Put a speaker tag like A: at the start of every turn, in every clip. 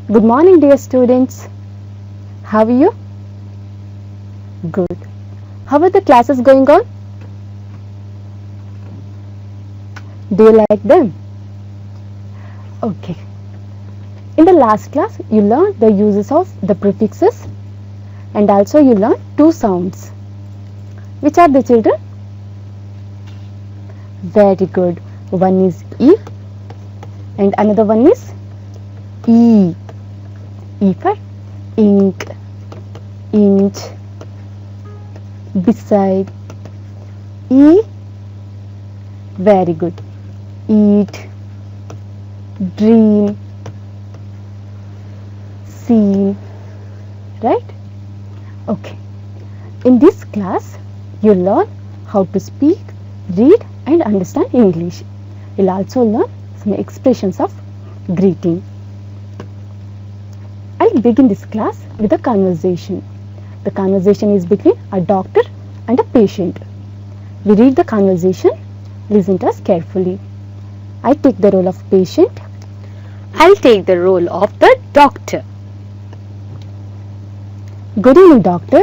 A: Good morning, dear students. How are you? Good. How are the classes going on? Do you like them? Okay. In the last class, you learned the uses of the prefixes and also you learned two sounds. Which are the children? Very good. One is E and another one is E. E for ink, inch, beside. E. Very good. Eat, dream, seen. Right? Okay. In this class, you learn how to speak, read and understand English. You'll also learn some expressions of greeting. I'll begin this class with a conversation. The conversation is between a doctor and a patient. We read the conversation, listen to us carefully. I take the role of patient.
B: I'll take the role of the doctor.
A: Good evening, doctor.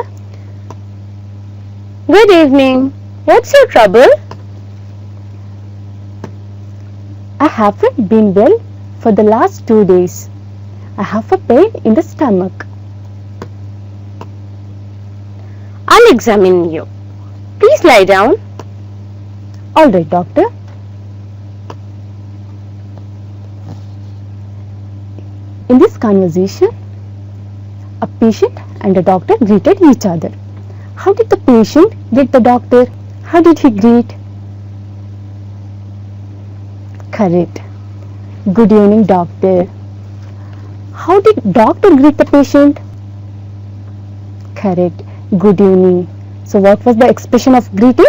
B: Good evening. What's your trouble?
A: I haven't been well for the last 2 days. I have a pain in the stomach.
B: I'll examine you. Please lie down.
A: Alright, doctor. In this conversation, a patient and a doctor greeted each other. How did the patient greet the doctor? How did he greet? Correct. Good evening, doctor. How did doctor greet the patient? Correct. Good evening. So what was the expression of greeting?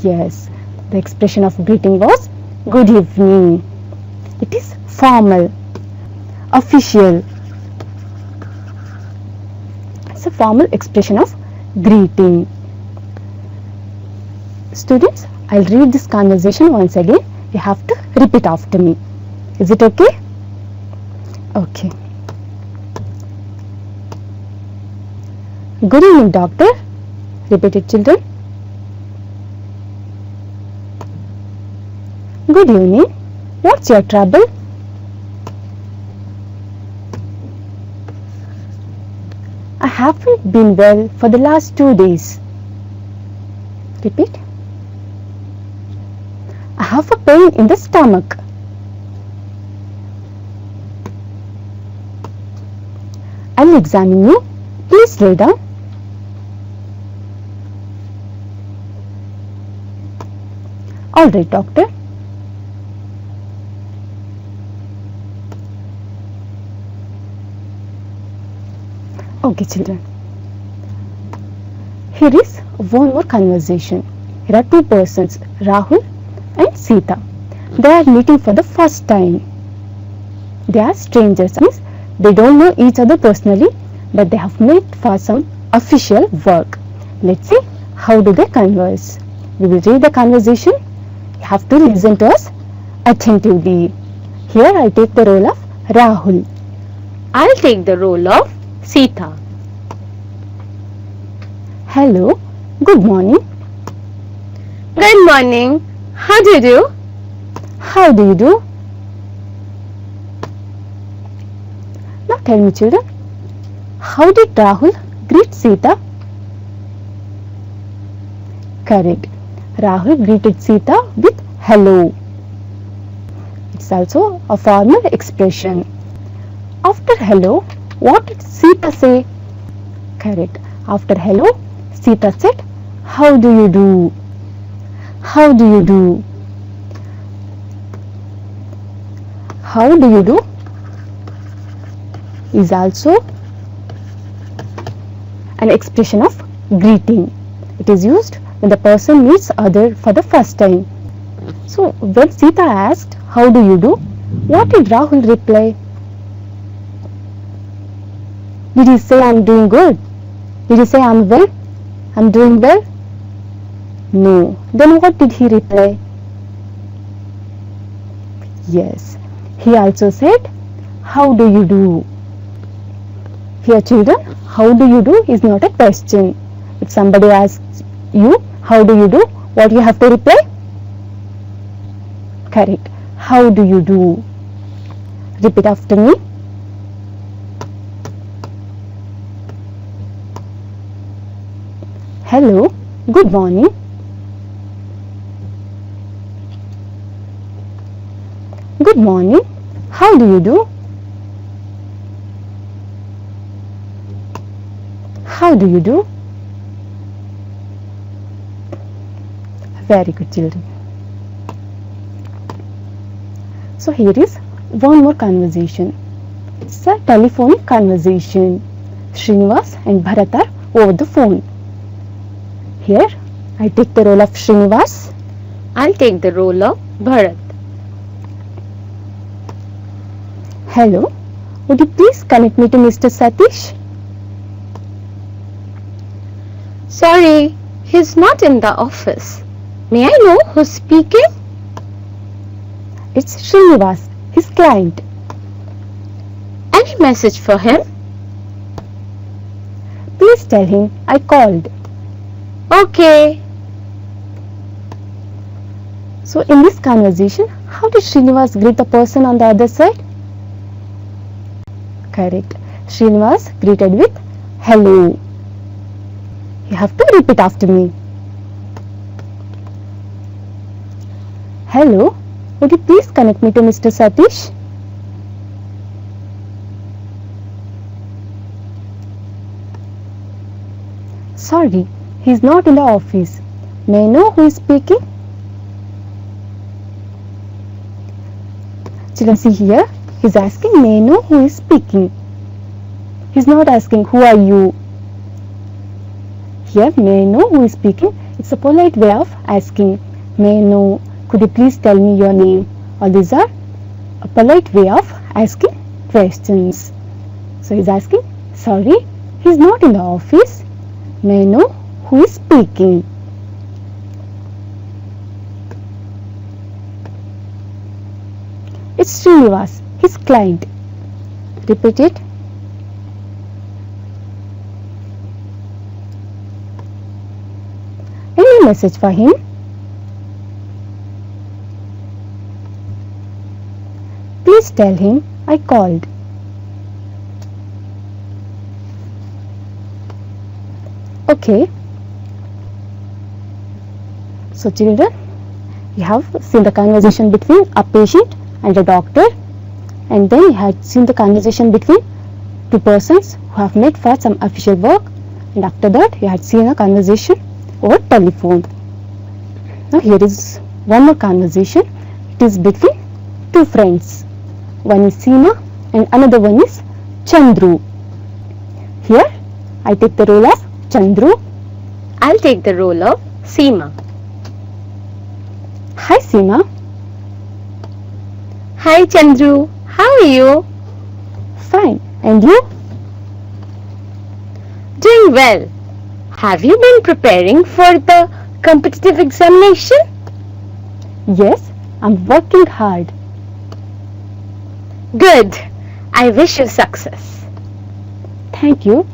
A: Yes, the expression of greeting was good evening. It is formal, official. It's a formal expression of greeting. Students, I'll read this conversation once again. You have to repeat after me. Is it okay? Okay. Good evening, doctor. Repeat it, children. Good evening. What's your trouble? I haven't been well for the last 2 days. Repeat. I have a pain in the stomach. I'll examine you. Please lay down. Alright, doctor. Okay, children. Here is one more conversation. Here are two persons, Rahul and Sita. They are meeting for the first time. They are strangers, means they don't know each other personally, but they have met for some official work. Let's see how do they converse. We will read the conversation. You have to listen to us attentively. Here I take the role of Rahul.
B: I'll take the role of Sita.
A: Hello, good morning.
B: Good morning. How do you do?
A: How do you do? Now tell me, children, how did Rahul greet Sita? Correct. Rahul greeted Sita with hello. It's also a formal expression. After hello, what did Sita say? Correct. After hello, Sita said, how do you do? How do you do? How do you do is also an expression of greeting. It is used when the person meets other for the first time. So when Sita asked, how do you do? What did Rahul reply? Did he say, I'm doing good? Did he say, I'm well? I'm doing well? No. Then what did he reply? Yes. He also said, how do you do? Here children, how do you do is not a question. If somebody asks you, how do you do? What you have to reply? Correct. How do you do? Repeat after me. Hello, good morning. Good morning. How do you do? How do you do? Very good children. So here is one more conversation. It's a telephonic conversation. Srinivas and Bharat are over the phone. Here I take the role of Srinivas.
B: I'll take the role of Bharat.
A: Hello, would you please connect me to Mr. Satish?
B: Sorry, he's not in the office. May I know who's speaking?
A: It's Srinivas, his client.
B: Any message for him?
A: Please tell him I called.
B: Okay.
A: So in this conversation, how did Srinivas greet the person on the other side? Correct. Srinivas greeted with hello. You have to repeat after me. Hello, would you please connect me to Mr. Satish? Sorry, he is not in the office. May I know who is speaking? Children, see here, he is asking may I know who is speaking. He is not asking who are you. Here, may I know who is speaking? It's a polite way of asking. May I know, could you please tell me your name? All these are a polite way of asking questions. So he is asking, sorry, he is not in the office. May I know who is speaking? It's Srinivas, his client. Repeat it. Any message for him? Please tell him I called. Okay. So children, you have seen the conversation between a patient and a doctor, and then you had seen the conversation between two persons who have met for some official work, and after that you had seen a conversation over telephone. Now here is one more conversation. It is between two friends. One is Seema and another one is Chandru. Here I take the role of Chandru.
B: I'll take the role of Seema.
A: Hi Seema.
B: Hi Chandru, how are you?
A: Fine. And you?
B: Doing well. Have you been preparing for the competitive examination?
A: Yes, I'm working hard.
B: Good. I wish you success.
A: Thank you.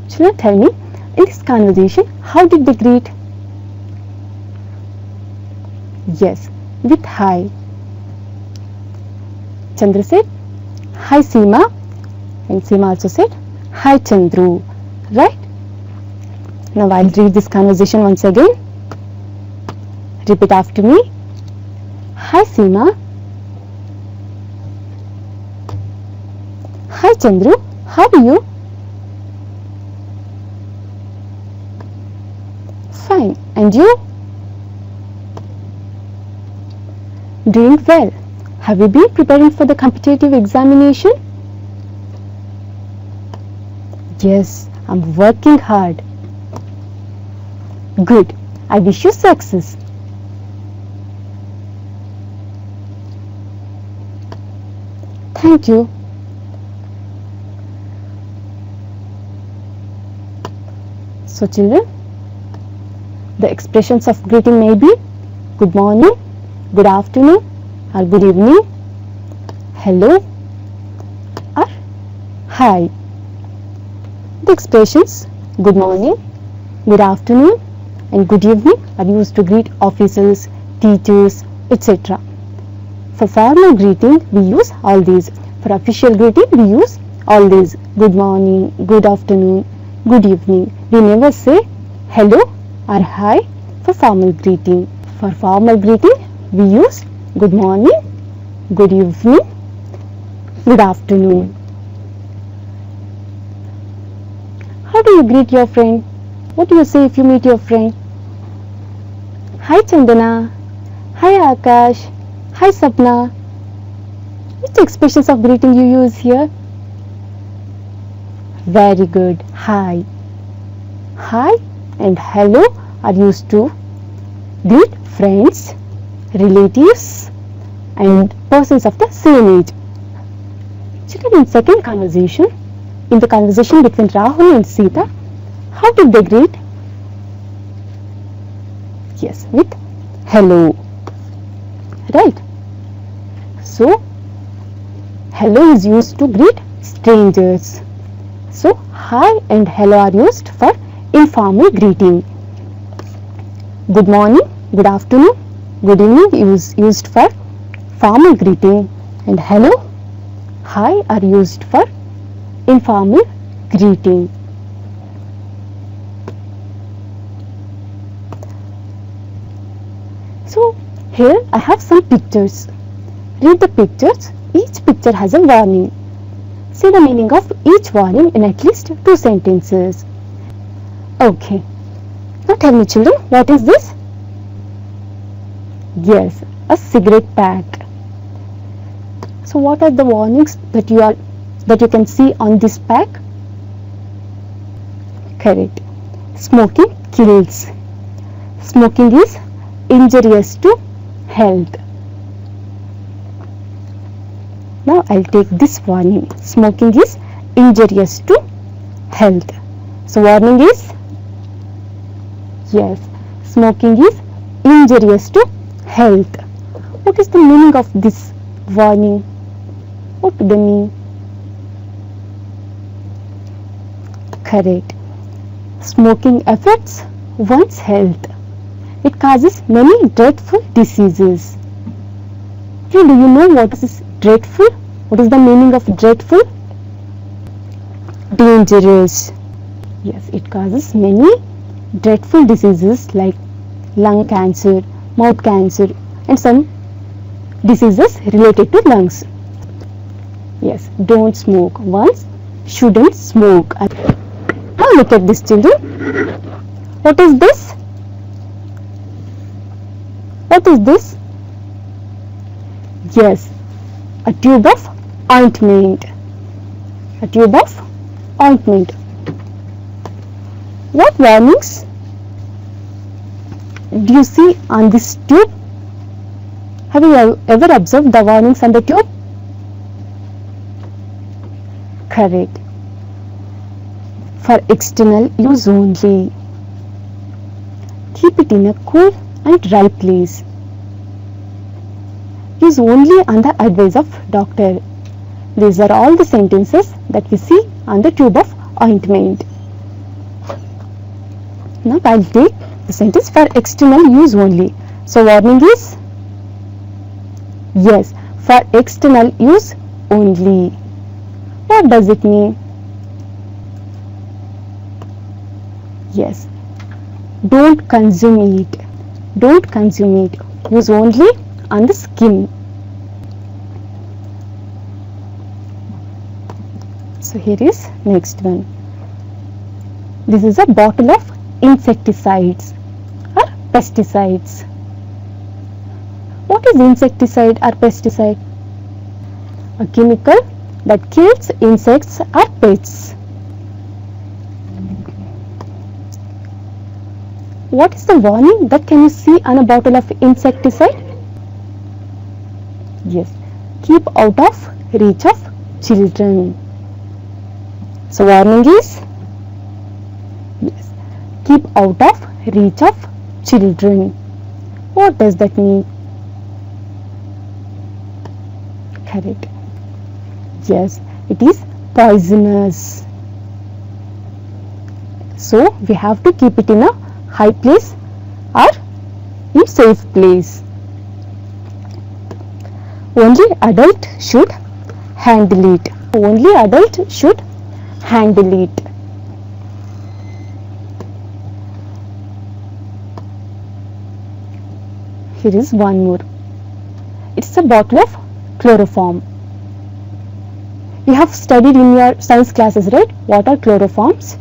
A: Children, tell me, in this conversation, how did they greet? Yes, with hi. Chandru said, hi Seema. And Seema also said, hi Chandru. Right? Now I'll read this conversation once again. Repeat after me. Hi Seema. Hi Chandru. How are you? Fine. And you? Doing well. Have you been preparing for the competitive examination? Yes, I'm working hard. Good. I wish you success. Thank you. So children, the expressions of greeting may be good morning, good afternoon or good evening, hello or hi. The expressions good morning, good afternoon and good evening are used to greet officers, teachers, etc. For formal greeting, we use all these. For official greeting, we use all these. Good morning, good afternoon, good evening. We never say hello or hi for formal greeting. For formal greeting, we use good morning, good evening, good afternoon. How do you greet your friend? What do you say if you meet your friend? Hi Chandana, hi Akash, hi Sapna. Which expressions of greeting you use here? Very good. Hi. Hi and hello are used to greet friends, relatives and persons of the same age. Children, in second conversation, in the conversation between Rahul and Sita, how did they greet? Yes, with hello. Right? So, hello is used to greet strangers. So, hi and hello are used for informal greeting. Good morning, good afternoon, good evening is used for formal greeting, and hello, hi are used for informal greeting. So here I have some pictures. Read the pictures. Each picture has a warning. Say the meaning of each warning in at least 2 sentences. Okay. Now tell me children, what is this? Yes, a cigarette pack. So what are the warnings that you can see on this pack? Correct. Smoking kills. Smoking is injurious to health. Now I'll take this warning. Smoking is injurious to health. So warning is, yes, smoking is injurious to health. What is the meaning of this warning? What do they mean? Correct. Smoking affects one's health. It causes many dreadful diseases. Do you know what is dreadful? What is the meaning of dreadful? Dangerous. Yes, it causes many dreadful diseases like lung cancer, mouth cancer and some diseases related to lungs. Yes, don't smoke. One shouldn't smoke. Now look at this children. What is this? What is this? Yes, a tube of ointment. A tube of ointment. What warnings do you see on this tube? Have you ever observed the warnings on the tube? Correct. For external use only. Keep it in a cool and dry place. Use only on the advice of doctor. These are all the sentences that we see on the tube of ointment. Now I'll take the sentence for external use only. So warning is, yes, for external use only. What does it mean? Yes, don't consume it. Don't consume it. Use only on the skin. So here is next one. This is a bottle of insecticides or pesticides. What is insecticide or pesticide? A chemical that kills insects or pests. What is the warning that can you see on a bottle of insecticide? Yes, keep out of reach of children. So warning is, yes, keep out of reach of children. What does that mean? Correct. Yes, it is poisonous. So we have to keep it in a high place or in safe place. Only adult should handle it. Only adult should handle it. Here is one more. It's a bottle of chloroform. You have studied in your science classes, right? What are chloroforms?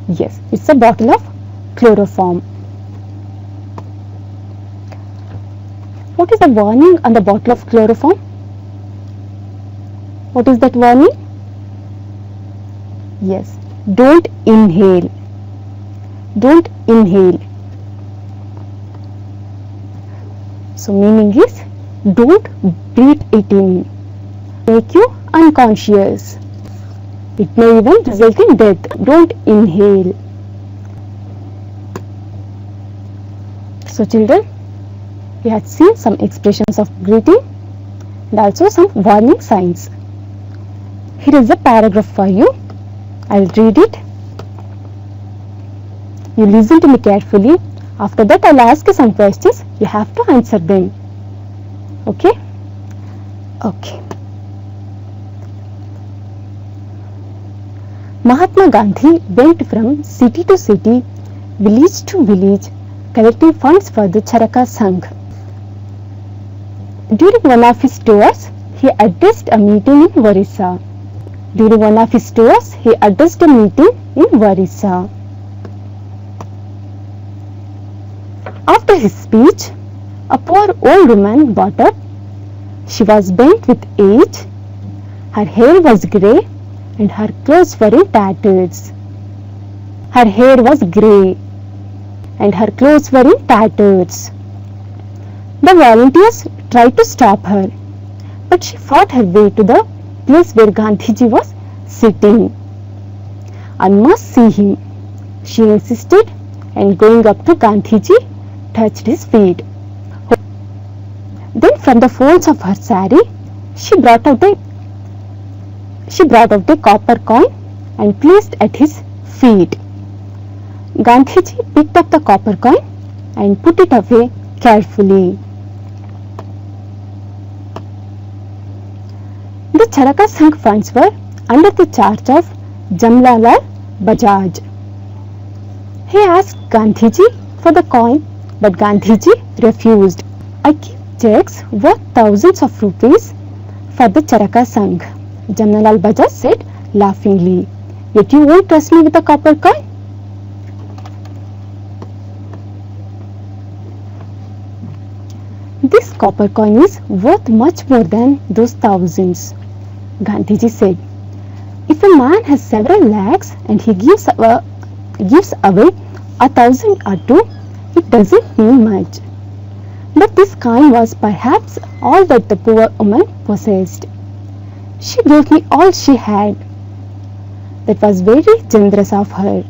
A: Yes, it's a bottle of chloroform. What is the warning on the bottle of chloroform? What is that warning? Yes, don't inhale. Don't inhale. So meaning is don't breathe it in. Make you unconscious. It may even result in death. Don't inhale. So children, we have seen some expressions of greeting and also some warning signs. Here is a paragraph for you. I will read it. You listen to me carefully. After that, I will ask you some questions. You have to answer them. Okay? Okay. Mahatma Gandhi went from city to city, village to village, collecting funds for the Charaka Sangh. During one of his tours, he addressed a meeting in Orissa. During one of his tours, he addressed a meeting in Orissa. After his speech, a poor old woman got up. She was bent with age. Her hair was grey and her clothes were in tatters. Her hair was grey and her clothes were in tatters. The volunteers tried to stop her, but she fought her way to the place where Gandhiji was sitting. I must see him, she insisted, and going up to Gandhiji, touched his feet. Then from the folds of her sari, she brought out a copper coin and placed at his feet. Gandhiji picked up the copper coin and put it away carefully. The Charaka Sangh funds were under the charge of Jamnalal Bajaj. He asked Gandhiji for the coin, but Gandhiji refused. I keep checks worth thousands of rupees for the Charaka Sangh, Jamnalal Bajaj said laughingly. Yet you won't trust me with a copper coin? This copper coin is worth much more than those thousands, Gandhiji said. If a man has several lakhs and he gives away 1,000 or 2, it doesn't mean much. But this coin was perhaps all that the poor woman possessed. She gave me all she had. That was very generous of her.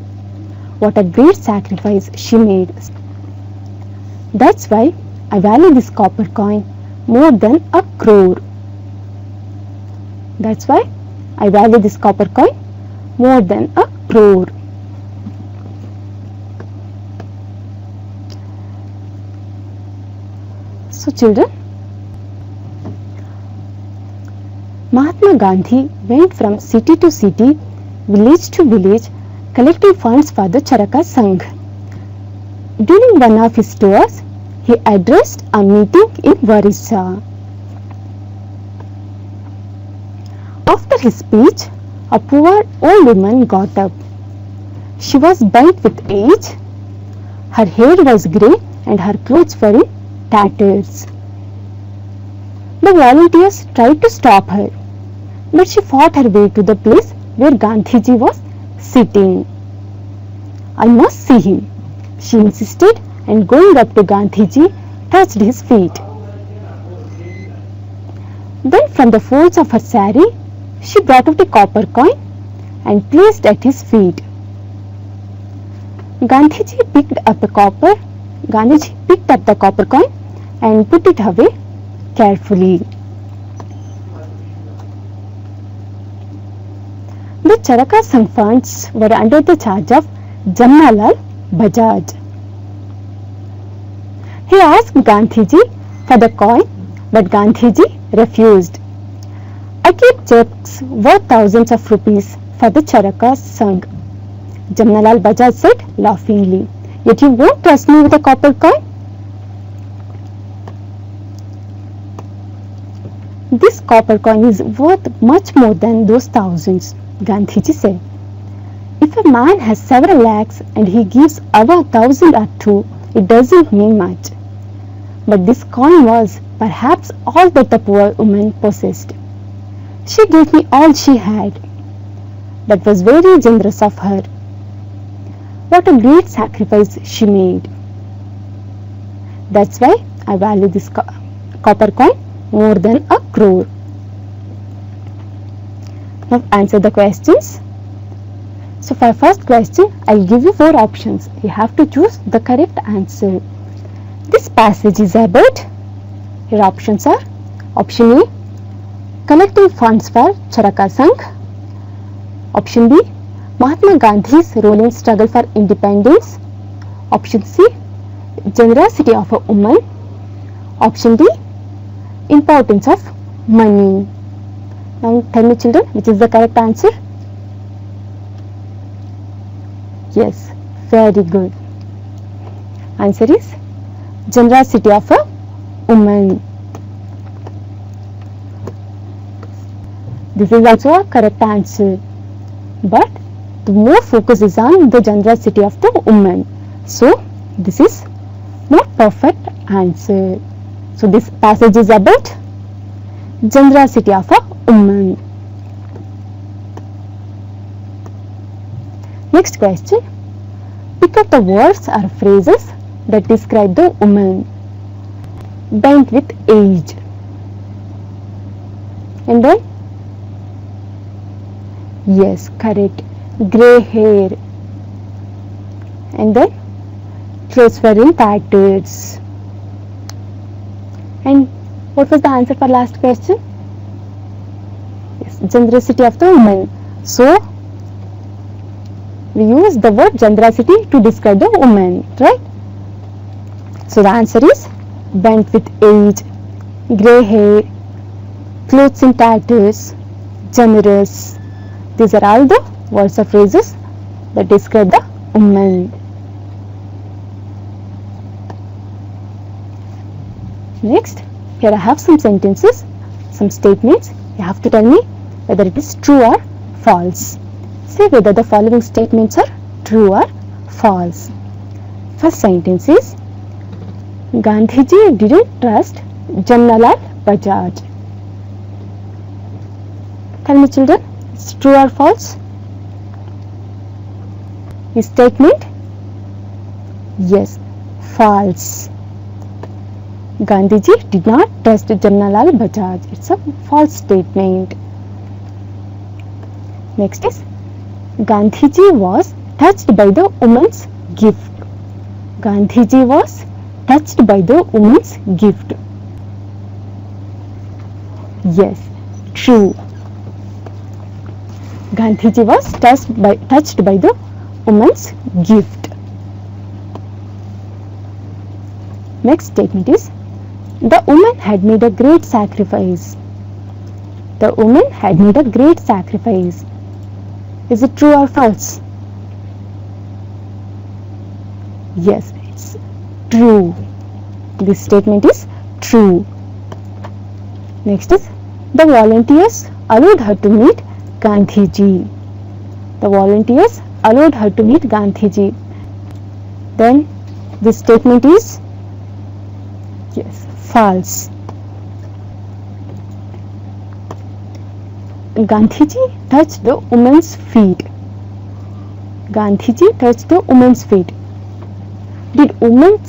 A: What a great sacrifice she made. That's why I value this copper coin more than 1 crore. That's why I value this copper coin more than 1 crore. So children, Mahatma Gandhi went from city to city, village to village, collecting funds for the Charaka Sangh. During one of his tours, he addressed a meeting in Orissa. After his speech, a poor old woman got up. She was bent with age. Her hair was grey and her clothes were in tatters. The volunteers tried to stop her, but she fought her way to the place where Gandhiji was sitting. I must see him, she insisted, and going up to Gandhiji, touched his feet. Then from the folds of her sari, she brought out a copper coin and placed at his feet. Gandhiji picked up the copper coin and put it away carefully. Charaka Sangh funds were under the charge of Jamnalal Bajaj. He asked Gandhiji for the coin, but Gandhiji refused. I keep checks worth thousands of rupees for the Charaka Sangh. Jamnalal Bajaj said laughingly, "Yet you won't trust me with a copper coin?" "This copper coin is worth much more than those thousands," Gandhiji said. "If a man has several lakhs and he gives away 1,000 or two, it doesn't mean much. But this coin was perhaps all that the poor woman possessed. She gave me all she had. That was very generous of her. What a great sacrifice she made. That's why I value this copper coin more than a crore." Now answer the questions. So for first question, I'll give you 4 options. You have to choose the correct answer. This passage is about, your options are, option A, collecting funds for Charaka Sangh. Option B, Mahatma Gandhi's role in struggle for independence. Option C, generosity of a woman. Option D, importance of money. Now tell me children, which is the correct answer? Yes, very good. Answer is generosity of a woman. This is also a correct answer, but the more focus is on the generosity of the woman. So this is not perfect answer. So this passage is about generosity of a woman. Next question. Pick up the words or phrases that describe the woman. Bent with age. And then? Yes, correct. Grey hair. And then? Clothes were in tatters. And what was the answer for last question? Yes, generosity of the woman. So we use the word generosity to describe the woman, right? So the answer is bent with age, grey hair, clothes in tatters, generous. These are all the words or phrases that describe the woman. Next, here I have some sentences, some statements. You have to tell me whether it is true or false. Say whether the following statements are true or false. First sentence is, Gandhiji didn't trust Jamnalal Bajaj. Tell me children, it's true or false? This statement? Yes, false. Gandhiji did not trust Jamnalal Bajaj. It's a false statement. Next is, Gandhiji was touched by the woman's gift. Gandhiji was touched by the woman's gift. Yes, true. Gandhiji was touched by the woman's gift. Next statement is, the woman had made a great sacrifice. The woman had made a great sacrifice. Is it true or false? Yes, it's true. This statement is true. Next is, the volunteers allowed her to meet Gandhiji. The volunteers allowed her to meet Gandhiji. Then this statement is, yes, false. Gandhiji touched the woman's feet. Gandhiji touched the woman's feet. Did women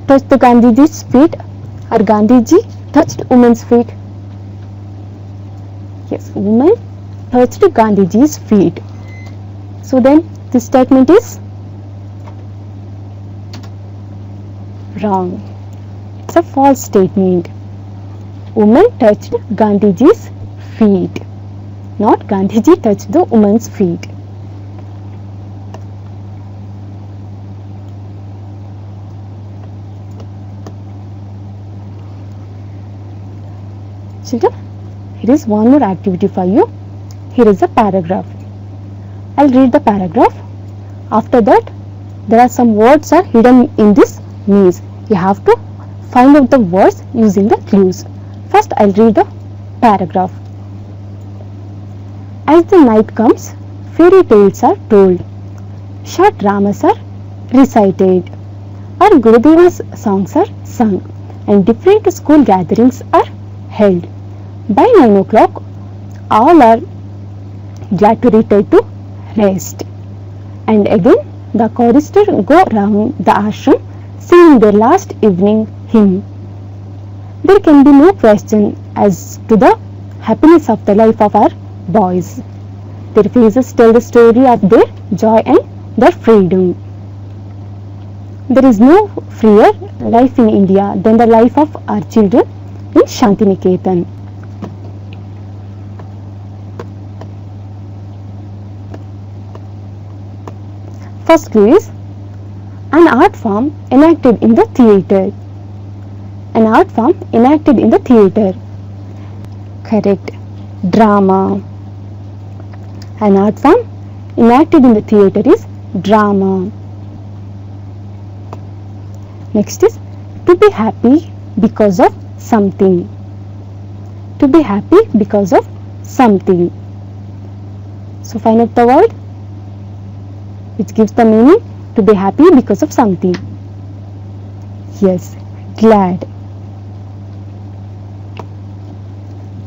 A: touch the Gandhiji's feet, or Gandhiji touched woman's feet? Yes, woman touched Gandhiji's feet. So then this statement is wrong. It's a false statement. Woman touched Gandhiji's feet. not Gandhiji touched the woman's feet. Children, here is one more activity for you. Here is a paragraph. I'll read the paragraph. After that, there are some words are hidden in this maze. You have to find out the words using the clues. First, I'll read the paragraph. As the night comes, fairy tales are told. Short dramas are recited. Our Gurudeva's songs are sung, and different school gatherings are held. By 9 o'clock, all are glad to retire to rest. And again, the choristers go round the ashram singing their last evening hymn. There can be no question as to the happiness of the life of our boys. Their faces tell the story of their joy and their freedom. There is no freer life in India than the life of our children in Shantiniketan. First clue is an art form enacted in the theatre. An art form enacted in the theatre. Correct. Drama. An art form enacted in the theatre is drama. Next is to be happy because of something. To be happy because of something. So find out the word which gives the meaning to be happy because of something. Yes, glad.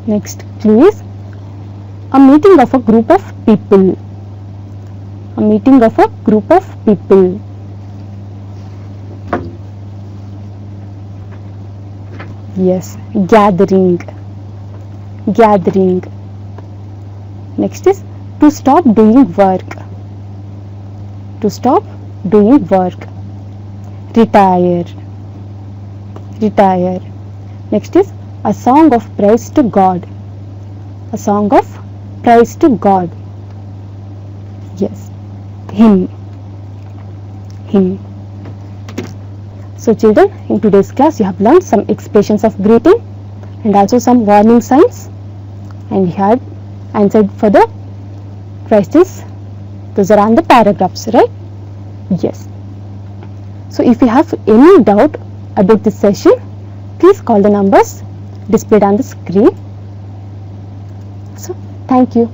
A: Next clue is a meeting of a group of people. A meeting of a group of people. Yes, gathering. Gathering. Next is to stop doing work. To stop doing work. Retire. Retire. Next is a song of praise to God. A song of praise to God. Yes. Hymn. Hymn. So children, in today's class you have learned some expressions of greeting and also some warning signs, and you had answered for the questions. Those are on the paragraphs, right? Yes. So if you have any doubt about this session, please call the numbers displayed on the screen. So thank you.